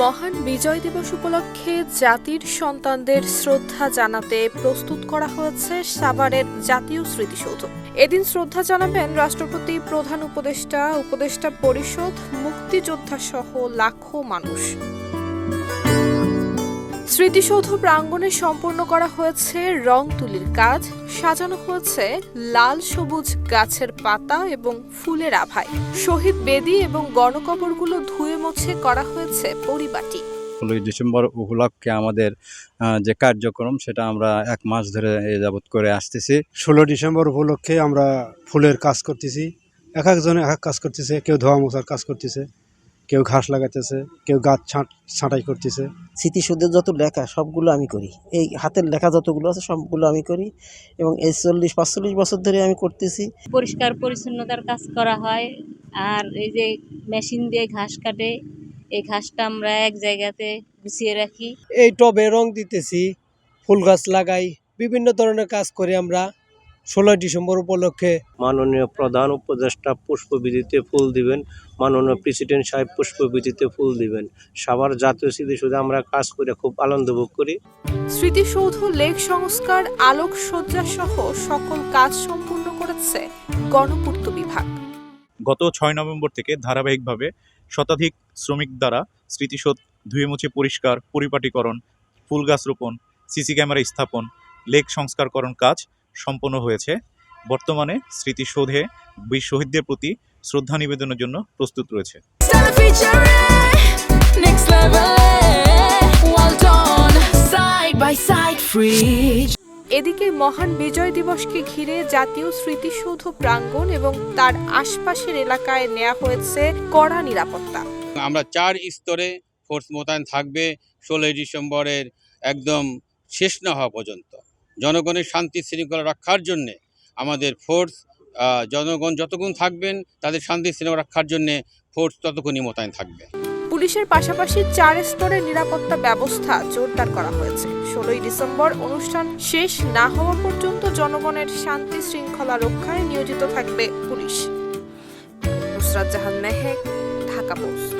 মহান বিজয় দিবস উপলক্ষে জাতির সন্তানদের শ্রদ্ধা জানাতে প্রস্তুত করা হয়েছে সাভারের জাতীয় স্মৃতিসৌধ। এদিন শ্রদ্ধা জানাবেন রাষ্ট্রপতি, প্রধান উপদেষ্টা, উপদেষ্টা পরিষদ, মুক্তিযোদ্ধা সহ লাখো মানুষ। স্মৃতিসৌধ প্রাঙ্গণে সম্পূর্ণ করা হয়েছে রং তুলির কাজ, সাজানো হয়েছে লাল সবুজ গাছের পাতা এবং ফুলের আভায়। শহীদ বেদি এবং গণকবরগুলো ধুয়ে মুছে করা হয়েছে পরিপাটি। 16 ডিসেম্বর উপলক্ষে আমাদের যে কার্যক্রম সেটা আমরা 1 মাস ধরে যাবত করে আসতেছি। 16 ডিসেম্বর উপলক্ষে আমরা ফুলের কাজ করতেছি। এক একজনে এক এক কাজ করতেছে। কেউ ধোয়া মোছার কাজ করতেছে, কেউ ঘাস লাগাতেছে, কেউ গাছ ছাঁটাই করতেছে। স্মৃতিসৌধের যত লেখা সবগুলো আমি করি, এই হাতের লেখা যতগুলো আছে সবগুলো আমি করি এবং এই 40-45 বছর ধরে আমি করতেছি। পরিষ্কার পরিচ্ছন্নতার কাজ করা হয়, আর এই যে মেশিন দিয়ে ঘাস কাটে, এই ঘাসটা আমরা এক জায়গাতে গুছিয়ে রাখি। এই টবে রং দিতেছি, ফুল গাছ লাগাই, বিভিন্ন ধরনের কাজ করি আমরা 16 ডিসেম্বর উপলক্ষে। মাননীয় প্রধান উপদেষ্টা পুষ্পবিধিতে ফুল দিবেন, মাননীয় প্রেসিডেন্ট সাহেব পুষ্পবিধিতে ফুল দিবেন। সাভার জাতীয় স্মৃতিসৌধে আমরা কাজ করে খুব আনন্দ ভোগ করি। স্মৃতিসৌধ, লেক সংস্কার, আলোকসজ্জা সহ সকল কাজ সম্পূর্ণ করেছে গণপূর্ত বিভাগ। গত 6 নভেম্বর থেকে ধারাবাহিকভাবে শতাধিক শ্রমিক দ্বারা স্মৃতিসৌধ ধুয়ে মুছে পরিষ্কার, পরিপাটিকরণ, ফুল গাছ রোপণ, সিসি ক্যামেরা স্থাপন, লেক সংস্কারকরণ কাজ সম্পন্ন হয়েছে। বর্তমানে স্মৃতিসৌধে বীর শহীদদের প্রতি শ্রদ্ধা নিবেদনের জন্য প্রস্তুত রয়েছে। এদিকে মহান বিজয় দিবসকে ঘিরে জাতীয় স্মৃতিসৌধ প্রাঙ্গণ এবং তার আশপাশের এলাকায় নেওয়া হয়েছে কড়া নিরাপত্তা। আমরা 4 স্তরে ফোর্স মোতায়েন থাকবে 16 ডিসেম্বরের একদম শেষ না হওয়া পর্যন্ত। জনগণের শান্তি শৃঙ্খলা রক্ষার জন্যে আমাদের ফোর্স, জনগণ যতক্ষণ থাকবেন তাদের শান্তি শৃঙ্খলা রক্ষার জন্যে ফোর্স ততক্ষণই মোতায়েন থাকবে। পুলিশের পাশাপাশি 4 স্তরের নিরাপত্তা ব্যবস্থা জোরদার করা হয়েছে। 16 ডিসেম্বর অনুষ্ঠান শেষ না হওয়া পর্যন্ত জনগণের শান্তি শৃঙ্খলা রক্ষায় নিয়োজিত থাকবে পুলিশ। নুসরাত জাহান মেহেক, ঢাকা পোস্ট।